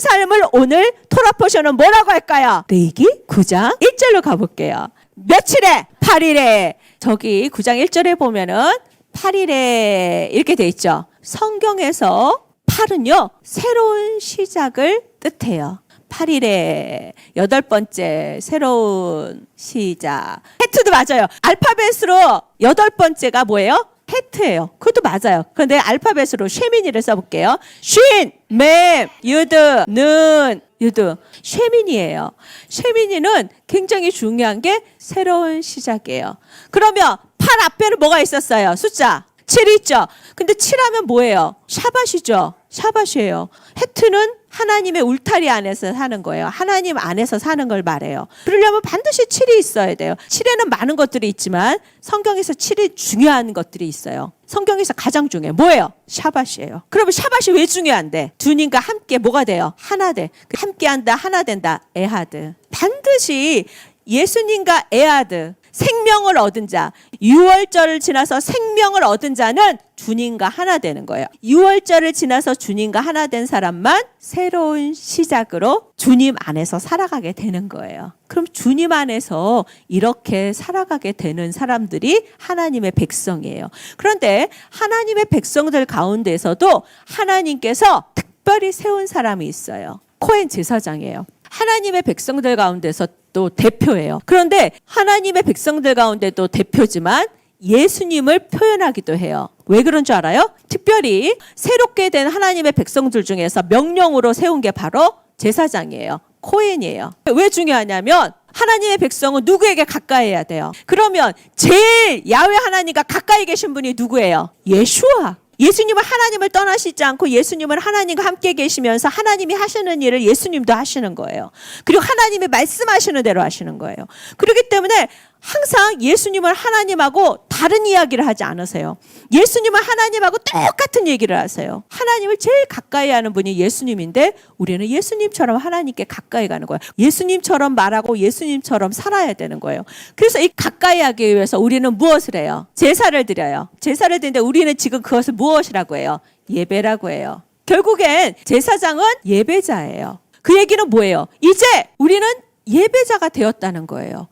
삶을 오늘 토라포션은 뭐라고 할까요? 레위기 9장 1절로 가볼게요. 며칠에? 8일에. 저기 9장 1절에 보면은 8일에 이렇게 돼 있죠. 성경에서 8은요 새로운 시작을 뜻해요. 8일에 8번째 새로운 시작. 해트도 맞아요. 알파벳으로 8번째가 뭐예요? 해트예요. 그것도 맞아요. 그런데 알파벳으로 쉐미니를 써볼게요. 쉰, 맴, 유드, 는, 유드. 쉐미니예요. 쉐미니는 굉장히 중요한 게 새로운 시작이에요. 그러면 8 앞에는 뭐가 있었어요? 숫자 7이 있죠. 근데 7하면 뭐예요? 샤밧이죠. 샤밧이에요. 해트는 하나님의 울타리 안에서 사는 거예요. 하나님 안에서 사는 걸 말해요. 그러려면 반드시 7이 있어야 돼요. 7에는 많은 것들이 있지만 성경에서 7이 중요한 것들이 있어요. 성경에서 가장 중요해. 뭐예요? 샤밧이에요. 그러면 샤밧이 왜 중요한데? 주님과 함께 뭐가 돼요? 하나 돼. 함께한다, 하나 된다. 에하드. 반드시 예수님과 에하드. 생명을 얻은 자, 6월절을 지나서 생명을 얻은 자는 주님과 하나 되는 거예요. 6월절을 지나서 주님과 하나 된 사람만 새로운 시작으로 주님 안에서 살아가게 되는 거예요. 그럼 주님 안에서 이렇게 살아가게 되는 사람들이 하나님의 백성이에요. 그런데 하나님의 백성들 가운데서도 하나님께서 특별히 세운 사람이 있어요. 코헨 제사장이에요. 하나님의 백성들 가운데서 또 대표예요. 그런데 하나님의 백성들 가운데도 대표지만 예수님을 표현하기도 해요. 왜 그런 줄 알아요? 특별히 새롭게 된 하나님의 백성들 중에서 명령으로 세운 게 바로 제사장이에요. 코헨이에요. 왜 중요하냐면 하나님의 백성은 누구에게 가까이 해야 돼요? 그러면 제일 야훼 하나님과 가까이 계신 분이 누구예요? 예수와. 예수님은 하나님을 떠나시지 않고 예수님은 하나님과 함께 계시면서 하나님이 하시는 일을 예수님도 하시는 거예요. 그리고 하나님이 말씀하시는 대로 하시는 거예요. 그렇기 때문에 항상 예수님은 하나님하고 다른 이야기를 하지 않으세요. 예수님은 하나님하고 똑같은 얘기를 하세요. 하나님을 제일 가까이 하는 분이 예수님인데 우리는 예수님처럼 하나님께 가까이 가는 거예요. 예수님처럼 말하고 예수님처럼 살아야 되는 거예요. 그래서 이 가까이 하기 위해서 우리는 무엇을 해요? 제사를 드려요. 제사를 드리는데 우리는 지금 그것을 무엇이라고 해요? 예배라고 해요. 결국엔 제사장은 예배자예요. 그 얘기는 뭐예요? 이제 우리는 예배자가 되었다는 거예요.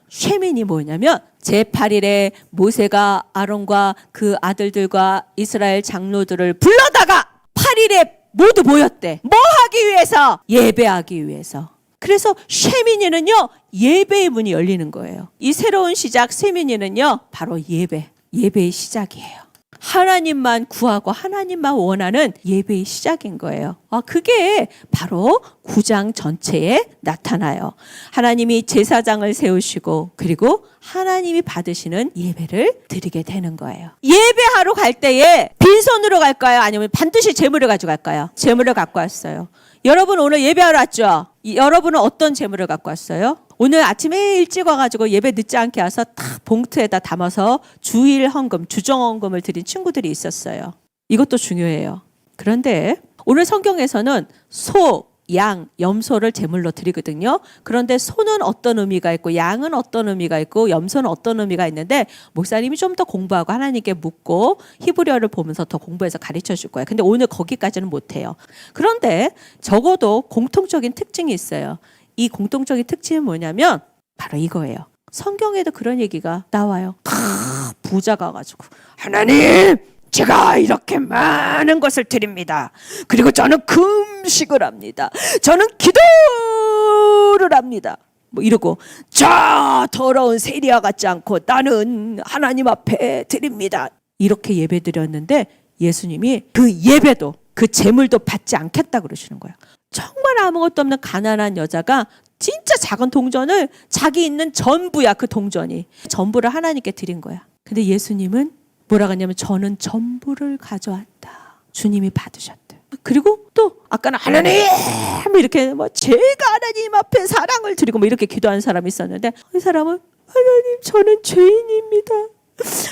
쉐민이 뭐냐면 제8일에 모세가 아론과 그 아들들과 이스라엘 장로들을 불러다가 8일에 모두 모였대. 뭐 하기 위해서? 예배하기 위해서. 그래서 쉐미니는요 예배의 문이 열리는 거예요. 이 새로운 시작 쉐미니는요 바로 예배의 시작이에요. 하나님만 구하고 하나님만 원하는 예배의 시작인 거예요. 그게 바로 9장 전체에 나타나요. 하나님이 제사장을 세우시고 그리고 하나님이 받으시는 예배를 드리게 되는 거예요. 예배하러 갈 때에 빈손으로 갈까요? 아니면 반드시 제물을 가지고 갈까요? 제물을 갖고 왔어요. 여러분 오늘 예배하러 왔죠? 여러분은 어떤 제물을 갖고 왔어요? 오늘 아침에 일찍 와가지고 예배 늦지 않게 와서 딱 봉투에다 담아서 주일 헌금, 주정 헌금을 드린 친구들이 있었어요. 이것도 중요해요. 그런데 오늘 성경에서는 소, 양, 염소를 제물로 드리거든요. 그런데 소는 어떤 의미가 있고 양은 어떤 의미가 있고 염소는 어떤 의미가 있는데 목사님이 좀 더 공부하고 하나님께 묻고 히브리어를 보면서 더 공부해서 가르쳐 줄 거예요. 근데 오늘 거기까지는 못해요. 그런데 적어도 공통적인 특징이 있어요. 이 공통적인 특징이 뭐냐면 바로 이거예요. 성경에도 그런 얘기가 나와요. 부자가 가지고 하나님 제가 이렇게 많은 것을 드립니다. 그리고 저는 금식을 합니다. 저는 기도를 합니다. 뭐 이러고 저 더러운 세리와 같지 않고 나는 하나님 앞에 드립니다. 이렇게 예배 드렸는데 예수님이 그 예배도 그 제물도 받지 않겠다 그러시는 거예요. 정말 아무것도 없는 가난한 여자가 진짜 작은 동전을 자기 있는 전부야. 그 동전이 전부를 하나님께 드린 거야. 근데 예수님은 뭐라 하냐면 저는 전부를 가져왔다. 주님이 받으셨대. 그리고 또 아까는 하나님 이렇게 뭐 제가 하나님 앞에 사랑을 드리고 뭐 이렇게 기도하는 사람이 있었는데 이 사람은 하나님 저는 죄인입니다.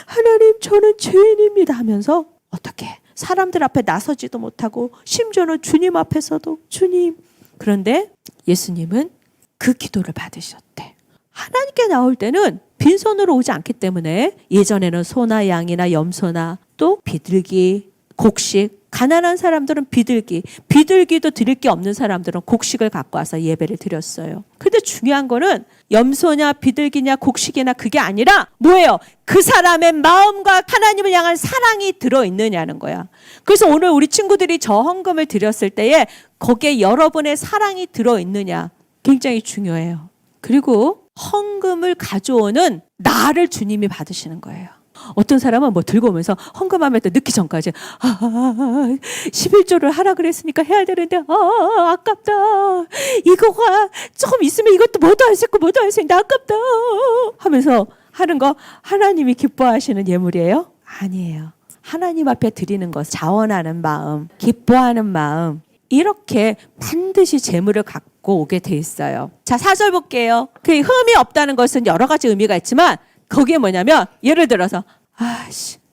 하나님 저는 죄인입니다 하면서 어떻게 사람들 앞에 나서지도 못하고 심지어는 주님 앞에서도 주님. 그런데 예수님은 그 기도를 받으셨대. 하나님께 나올 때는 빈손으로 오지 않기 때문에 예전에는 소나 양이나 염소나 또 비둘기 곡식, 가난한 사람들은 비둘기도 드릴 게 없는 사람들은 곡식을 갖고 와서 예배를 드렸어요. 근데 중요한 거는 염소냐 비둘기냐 곡식이나 그게 아니라 뭐예요? 그 사람의 마음과 하나님을 향한 사랑이 들어있느냐는 거야. 그래서 오늘 우리 친구들이 저 헌금을 드렸을 때에 거기에 여러분의 사랑이 들어있느냐 굉장히 중요해요. 그리고 헌금을 가져오는 나를 주님이 받으시는 거예요. 어떤 사람은 뭐 들고 오면서 헌금하면 또 늦기 전까지 11조를 하라 그랬으니까 해야 되는데 아깝다. 이거가 조금 있으면 이것도 뭐도 할 수 있고 뭐도 할 수 있는데 아깝다 하면서 하는 거 하나님이 기뻐하시는 예물이에요? 아니에요. 하나님 앞에 드리는 것, 자원하는 마음, 기뻐하는 마음, 이렇게 반드시 재물을 갖고 오게 돼 있어요. 자, 4절 볼게요. 그 흠이 없다는 것은 여러 가지 의미가 있지만 거기에 뭐냐면 예를 들어서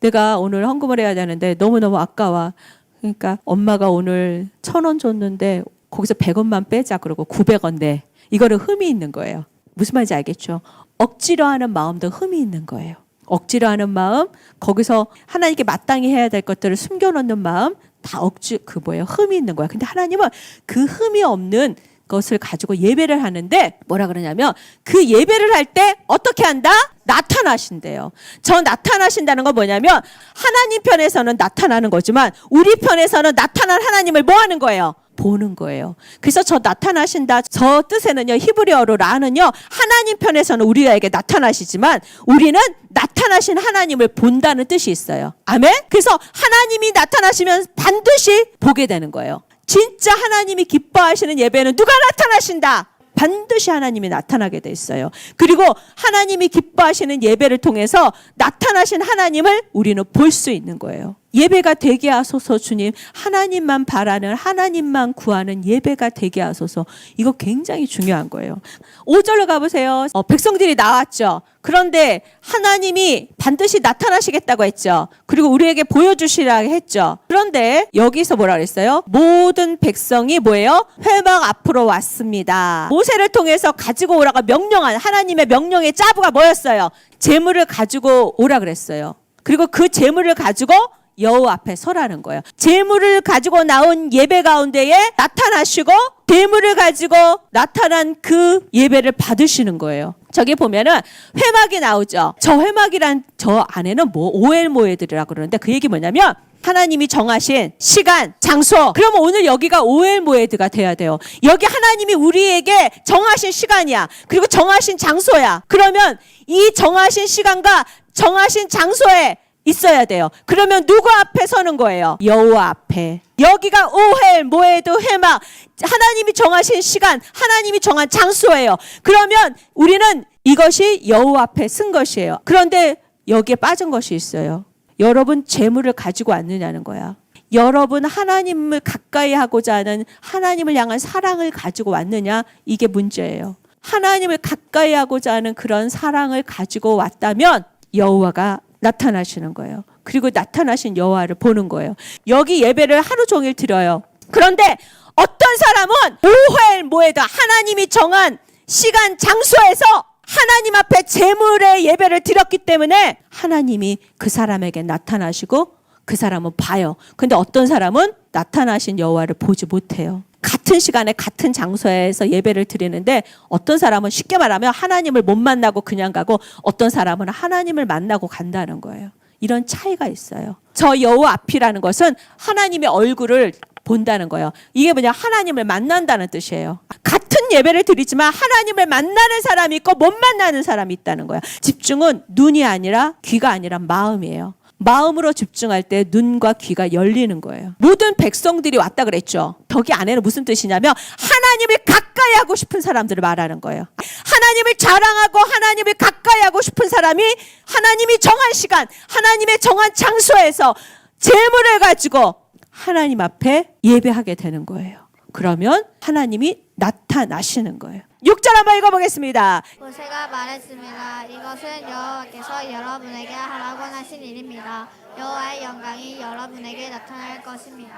내가 오늘 헌금을 해야 되는데 너무너무 아까워. 그러니까 엄마가 오늘 1,000원 줬는데 거기서 100원만 빼자 그러고 900원 내. 이거는 흠이 있는 거예요. 무슨 말인지 알겠죠? 억지로 하는 마음도 흠이 있는 거예요. 억지로 하는 마음, 거기서 하나님께 마땅히 해야 될 것들을 숨겨놓는 마음, 다 흠이 있는 거야. 근데 하나님은 그 흠이 없는 것을 가지고 예배를 하는데 뭐라 그러냐면 그 예배를 할 때 어떻게 한다? 나타나신대요. 저 나타나신다는 건 뭐냐면 하나님 편에서는 나타나는 거지만 우리 편에서는 나타난 하나님을 뭐 하는 거예요? 보는 거예요. 그래서 저 나타나신다 저 뜻에는요 히브리어로 라는요 하나님 편에서는 우리에게 나타나시지만 우리는 나타나신 하나님을 본다는 뜻이 있어요. 아멘? 그래서 하나님이 나타나시면 반드시 보게 되는 거예요. 진짜 하나님이 기뻐하시는 예배는 누가 나타나신다? 반드시 하나님이 나타나게 돼 있어요. 그리고 하나님이 기뻐하시는 예배를 통해서 나타나신 하나님을 우리는 볼 수 있는 거예요. 예배가 되게 하소서 주님. 하나님만 바라는 하나님만 구하는 예배가 되게 하소서. 이거 굉장히 중요한 거예요. 5절로 가보세요. 백성들이 나왔죠. 그런데 하나님이 반드시 나타나시겠다고 했죠. 그리고 우리에게 보여주시라고 했죠. 그런데 여기서 뭐라 그랬어요? 모든 백성이 뭐예요? 회막 앞으로 왔습니다. 모세를 통해서 가지고 오라고 명령한 하나님의 명령의 짜부가 뭐였어요? 제물을 가지고 오라 그랬어요. 그리고 그 제물을 가지고 여호와 앞에 서라는 거예요. 제물을 가지고 나온 예배 가운데에 나타나시고 제물을 가지고 나타난 그 예배를 받으시는 거예요. 저기 보면은 회막이 나오죠. 저 회막이란 저 안에는 뭐 오엘 모에드라고 그러는데 그 얘기 뭐냐면 하나님이 정하신 시간, 장소. 그러면 오늘 여기가 오엘 모에드가 돼야 돼요. 여기 하나님이 우리에게 정하신 시간이야. 그리고 정하신 장소야. 그러면 이 정하신 시간과 정하신 장소에 있어야 돼요. 그러면 누구 앞에 서는 거예요? 여호와 앞에. 여기가 오헬, 모에드, 회막. 하나님이 정하신 시간, 하나님이 정한 장소예요. 그러면 우리는 이것이 여호와 앞에 쓴 것이에요. 그런데 여기에 빠진 것이 있어요. 여러분 재물을 가지고 왔느냐는 거야. 여러분 하나님을 가까이 하고자 하는 하나님을 향한 사랑을 가지고 왔느냐? 이게 문제예요. 하나님을 가까이 하고자 하는 그런 사랑을 가지고 왔다면 여호와가 나타나시는 거예요. 그리고 나타나신 여호와를 보는 거예요. 여기 예배를 하루 종일 드려요. 그런데 어떤 사람은 오헬 모에드 하나님이 정한 시간 장소에서 하나님 앞에 제물의 예배를 드렸기 때문에 하나님이 그 사람에게 나타나시고 그 사람은 봐요. 근데 어떤 사람은 나타나신 여호와를 보지 못해요. 같은 시간에 같은 장소에서 예배를 드리는데 어떤 사람은 쉽게 말하면 하나님을 못 만나고 그냥 가고 어떤 사람은 하나님을 만나고 간다는 거예요. 이런 차이가 있어요. 저 여호와 앞이라는 것은 하나님의 얼굴을 본다는 거예요. 이게 뭐냐? 하나님을 만난다는 뜻이에요. 같은 예배를 드리지만 하나님을 만나는 사람이 있고 못 만나는 사람이 있다는 거야. 집중은 눈이 아니라 귀가 아니라 마음이에요. 마음으로 집중할 때 눈과 귀가 열리는 거예요. 모든 백성들이 왔다 그랬죠. 저기 안에는 무슨 뜻이냐면 하나님을 가까이 하고 싶은 사람들을 말하는 거예요. 하나님을 자랑하고 하나님을 가까이 하고 싶은 사람이 하나님이 정한 시간, 하나님의 정한 장소에서 제물을 가지고 하나님 앞에 예배하게 되는 거예요. 그러면 하나님이 나타나시는 거예요. 6절 한번 읽어보겠습니다. 모세가 말했습니다. 이것은 여호와께서 여러분에게 하라고 하신 일입니다. 여호와의 영광이 여러분에게 나타날 것입니다.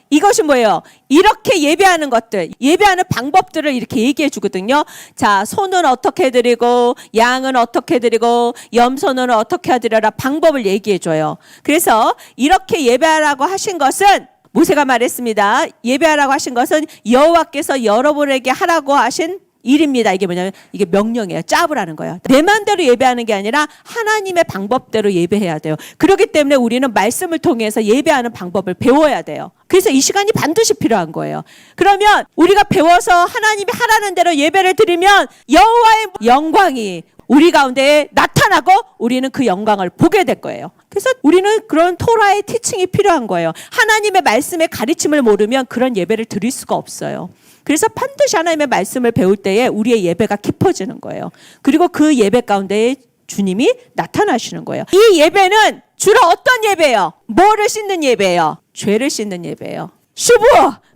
이것이 뭐예요? 이렇게 예배하는 것들, 예배하는 방법들을 이렇게 얘기해 주거든요. 자, 소는 어떻게 드리고, 양은 어떻게 드리고, 염소는 어떻게 드려라 방법을 얘기해 줘요. 그래서 이렇게 예배하라고 하신 것은 모세가 말했습니다. 예배하라고 하신 것은 여호와께서 여러분에게 하라고 하신 일입니다. 이게 뭐냐면 이게 명령이에요. 짜부라는 거예요. 내 마음대로 예배하는 게 아니라 하나님의 방법대로 예배해야 돼요. 그렇기 때문에 우리는 말씀을 통해서 예배하는 방법을 배워야 돼요. 그래서 이 시간이 반드시 필요한 거예요. 그러면 우리가 배워서 하나님이 하라는 대로 예배를 드리면 여호와의 영광이 우리 가운데 나타나고 우리는 그 영광을 보게 될 거예요. 그래서 우리는 그런 토라의 티칭이 필요한 거예요. 하나님의 말씀의 가르침을 모르면 그런 예배를 드릴 수가 없어요. 그래서 반드시 하나님의 말씀을 배울 때에 우리의 예배가 깊어지는 거예요. 그리고 그 예배 가운데 주님이 나타나시는 거예요. 이 예배는 주로 어떤 예배예요? 뭐를 씻는 예배예요? 죄를 씻는 예배예요. 슈브!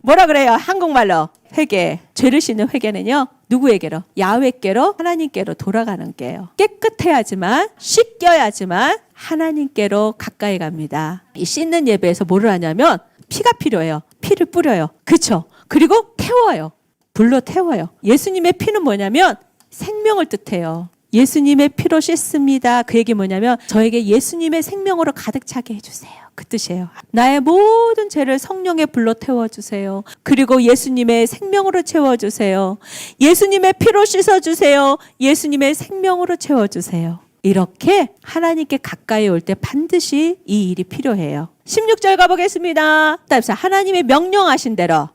뭐라 그래요? 한국말로 회개. 죄를 씻는 회개는요. 누구에게로? 야훼께로 하나님께로 돌아가는 게요. 깨끗해야지만 씻겨야지만 하나님께로 가까이 갑니다. 이 씻는 예배에서 뭐를 하냐면 피가 필요해요. 피를 뿌려요. 그렇죠? 그리고 태워요. 불로 태워요. 예수님의 피는 뭐냐면 생명을 뜻해요. 예수님의 피로 씻습니다. 그 얘기 뭐냐면 저에게 예수님의 생명으로 가득 차게 해주세요. 그 뜻이에요. 나의 모든 죄를 성령의 불로 태워주세요. 그리고 예수님의 생명으로 채워주세요. 예수님의 피로 씻어주세요. 예수님의 생명으로 채워주세요. 이렇게 하나님께 가까이 올 때 반드시 이 일이 필요해요. 16절 가보겠습니다. 따라서 하나님의 명령하신 대로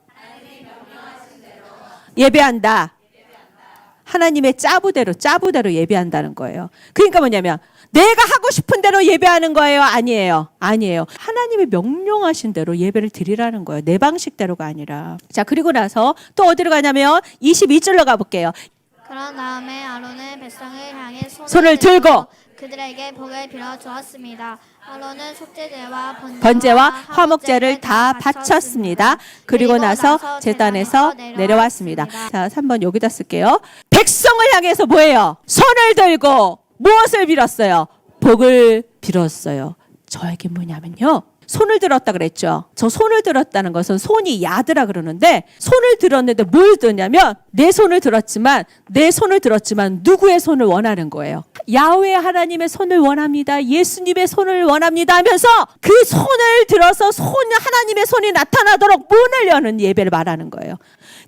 예배한다. 하나님의 짜부대로 예배한다는 거예요. 그러니까 뭐냐면 내가 하고 싶은 대로 예배하는 거예요? 아니에요. 아니에요. 하나님의 명령하신 대로 예배를 드리라는 거예요. 내 방식대로가 아니라. 자, 그리고 나서 또 어디로 가냐면 22절로 가볼게요. 그런 다음에 아론은 백성을 향해 손을 들고 그들에게 복을 빌어 주었습니다. 아론은 속죄제와 번제와 화목제를 다 바쳤습니다. 그리고 나서 제단에서 내려왔습니다. 자, 3번 여기다 쓸게요. 백성을 향해서 뭐예요? 손을 들고 무엇을 빌었어요? 복을 빌었어요. 저에게 뭐냐면요. 손을 들었다 그랬죠. 저 손을 들었다는 것은 손이 야드라 그러는데 손을 들었는데 뭘 드냐면 내 손을 들었지만 누구의 손을 원하는 거예요. 야훼 하나님의 손을 원합니다. 예수님의 손을 원합니다 하면서 그 손을 들어서 하나님의 손이 나타나도록 문을 여는 예배를 말하는 거예요.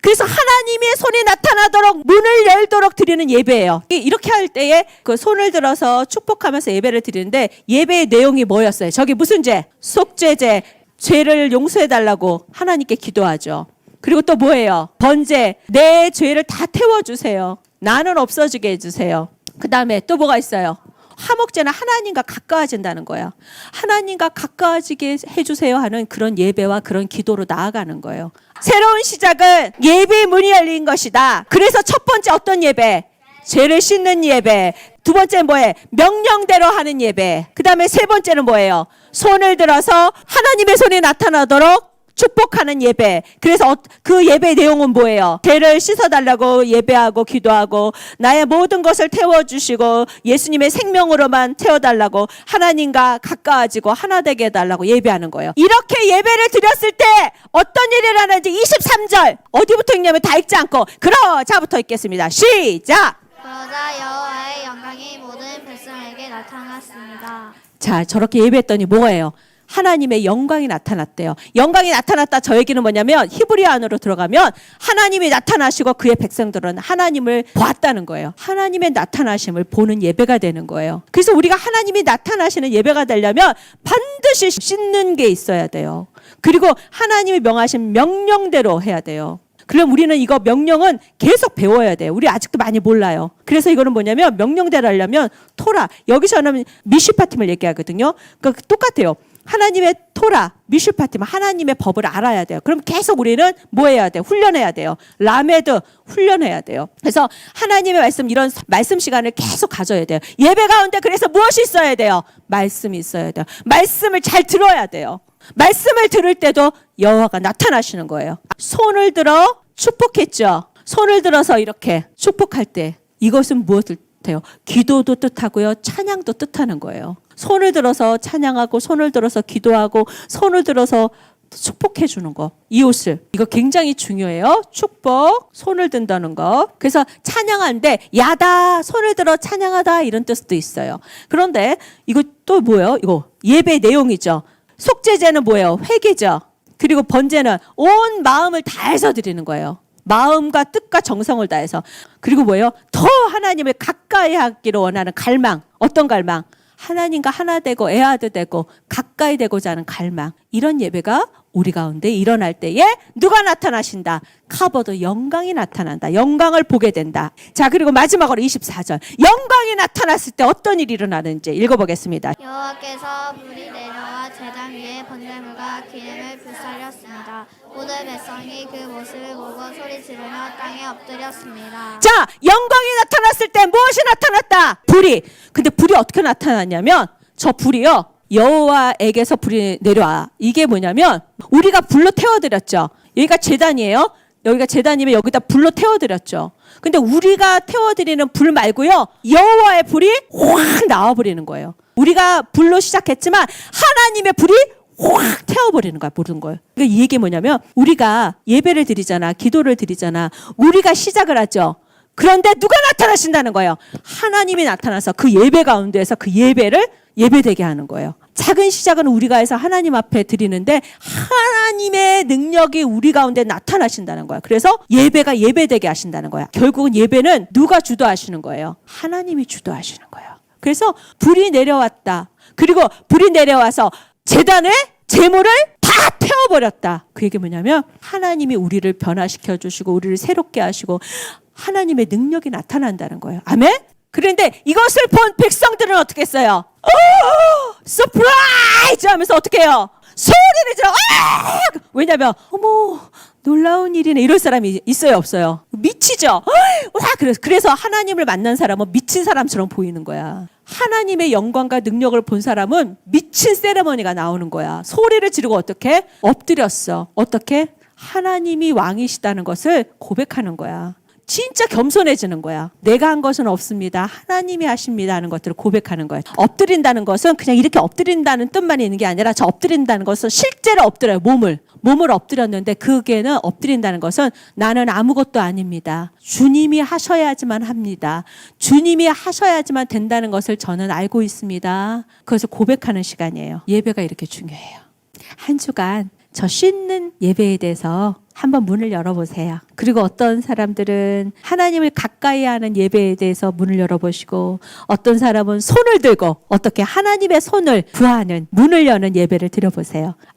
그래서 하나님의 손이 나타나도록 문을 열도록 드리는 예배예요. 이렇게 할 때에 그 손을 들어서 축복하면서 예배를 드리는데 예배의 내용이 뭐였어요? 저기 무슨 죄? 속죄제, 죄를 용서해달라고 하나님께 기도하죠. 그리고 또 뭐예요? 번제, 내 죄를 다 태워주세요. 나는 없어지게 해주세요. 그 다음에 또 뭐가 있어요? 화목제는 하나님과 가까워진다는 거예요. 하나님과 가까워지게 해주세요 하는 그런 예배와 그런 기도로 나아가는 거예요. 새로운 시작은 예배의 문이 열린 것이다. 그래서 첫 번째 어떤 예배? 죄를 씻는 예배. 두 번째는 뭐예요? 명령대로 하는 예배. 그 다음에 세 번째는 뭐예요? 손을 들어서 하나님의 손이 나타나도록 축복하는 예배. 그래서 그 예배의 내용은 뭐예요? 죄를 씻어달라고 예배하고 기도하고 나의 모든 것을 태워주시고 예수님의 생명으로만 태워달라고 하나님과 가까워지고 하나 되게 해달라고 예배하는 거예요. 이렇게 예배를 드렸을 때 어떤 일이 일어나는지 23절 어디부터 읽냐면 다 읽지 않고 그러자부터 읽겠습니다. 시작! 그러자 여호와의 영광이 모든 백성에게 나타났습니다. 자, 저렇게 예배했더니 뭐예요? 하나님의 영광이 나타났대요. 영광이 나타났다 저 얘기는 뭐냐면 히브리어 안으로 들어가면 하나님이 나타나시고 그의 백성들은 하나님을 보았다는 거예요. 하나님의 나타나심을 보는 예배가 되는 거예요. 그래서 우리가 하나님이 나타나시는 예배가 되려면 반드시 씻는 게 있어야 돼요. 그리고 하나님이 명하신 명령대로 해야 돼요. 그럼 우리는 이거 명령은 계속 배워야 돼요. 우리 아직도 많이 몰라요. 그래서 이거는 뭐냐면 명령대로 하려면 토라, 여기서는 미슈파팀을 얘기하거든요. 그러니까 똑같아요. 하나님의 토라, 미슈파팀, 하나님의 법을 알아야 돼요. 그럼 계속 우리는 뭐 해야 돼요? 훈련해야 돼요. 라메드 훈련해야 돼요. 그래서 하나님의 말씀, 이런 말씀 시간을 계속 가져야 돼요. 예배 가운데 그래서 무엇이 있어야 돼요? 말씀이 있어야 돼요. 말씀을 잘 들어야 돼요. 말씀을 들을 때도 여호와가 나타나시는 거예요. 손을 들어 축복했죠. 손을 들어서 이렇게 축복할 때 이것은 무엇을 뜻해요? 기도도 뜻하고요. 찬양도 뜻하는 거예요. 손을 들어서 찬양하고 손을 들어서 기도하고 손을 들어서 축복해 주는 거. 이웃을. 이거 굉장히 중요해요. 축복. 손을 든다는 거. 그래서 찬양하는데 야다 손을 들어 찬양하다 이런 뜻도 있어요. 그런데 이거 또 뭐예요? 이거 예배 내용이죠. 속죄제는 뭐예요? 회개죠. 그리고 번제는 온 마음을 다해서 드리는 거예요. 마음과 뜻과 정성을 다해서. 그리고 뭐예요? 더 하나님을 가까이 하기를 원하는 갈망. 어떤 갈망? 하나님과 하나 되고 애아들 되고 가까이 되고자 하는 갈망. 이런 예배가 우리 가운데 일어날 때에 누가 나타나신다? 카버도 영광이 나타난다. 영광을 보게 된다. 자, 그리고 마지막으로 24절. 영광이 나타났을 때 어떤 일이 일어나는지 읽어보겠습니다. 여호와께서 불이 내려와 제단 위에 번제물과 기름을 불살렸습니다. 모든 백성이 그 모습을 보고 소리 지르며 땅에 엎드렸습니다. 자, 영광이 나타났을 때 무엇이 나타났다? 불이. 근데 불이 어떻게 나타났냐면 저 불이요. 여호와에게서 불이 내려와. 이게 뭐냐면 우리가 불로 태워드렸죠. 여기가 제단이에요. 여기가 제단이면 여기다 불로 태워드렸죠. 근데 우리가 태워드리는 불 말고요. 여호와의 불이 확 나와버리는 거예요. 우리가 불로 시작했지만 하나님의 불이 확 태워버리는 거야. 모든 걸. 그러니까 이 얘기 뭐냐면 우리가 예배를 드리잖아. 기도를 드리잖아. 우리가 시작을 하죠. 그런데 누가 나타나신다는 거예요? 하나님이 나타나서 그 예배 가운데에서 그 예배를 예배되게 하는 거예요. 작은 시작은 우리가 해서 하나님 앞에 드리는데 하나님의 능력이 우리 가운데 나타나신다는 거야. 그래서 예배가 예배되게 하신다는 거야. 결국은 예배는 누가 주도하시는 거예요? 하나님이 주도하시는 거예요. 그래서 불이 내려왔다. 그리고 불이 내려와서 제단에 제물을 다 태워버렸다. 그 얘기 뭐냐면 하나님이 우리를 변화시켜 주시고 우리를 새롭게 하시고 하나님의 능력이 나타난다는 거예요. 아멘? 그런데 이것을 본 백성들은 어떻게 했어요? 서프라이즈 하면서 어떻게 해요? 소리를 질러. 왜냐면 어머 놀라운 일이네 이럴 사람이 있어요 없어요? 미치죠. 와 그래서 하나님을 만난 사람은 미친 사람처럼 보이는 거야. 하나님의 영광과 능력을 본 사람은 미친 세레머니가 나오는 거야. 소리를 지르고 어떻게? 엎드렸어. 어떻게? 하나님이 왕이시다는 것을 고백하는 거야. 진짜 겸손해지는 거야. 내가 한 것은 없습니다. 하나님이 하십니다 하는 것들을 고백하는 거예요. 엎드린다는 것은 그냥 이렇게 엎드린다는 뜻만 있는 게 아니라 저 엎드린다는 것은 실제로 엎드려요. 몸을 엎드렸는데 그게는 엎드린다는 것은 나는 아무것도 아닙니다. 주님이 하셔야지만 합니다. 주님이 하셔야지만 된다는 것을 저는 알고 있습니다. 그래서 고백하는 시간이에요. 예배가 이렇게 중요해요. 한 주간 저 씻는 예배에 대해서 한번 문을 열어보세요. 그리고 어떤 사람들은 하나님을 가까이 하는 예배에 대해서 문을 열어보시고 어떤 사람은 손을 들고 어떻게 하나님의 손을 구하는 문을 여는 예배를 드려보세요.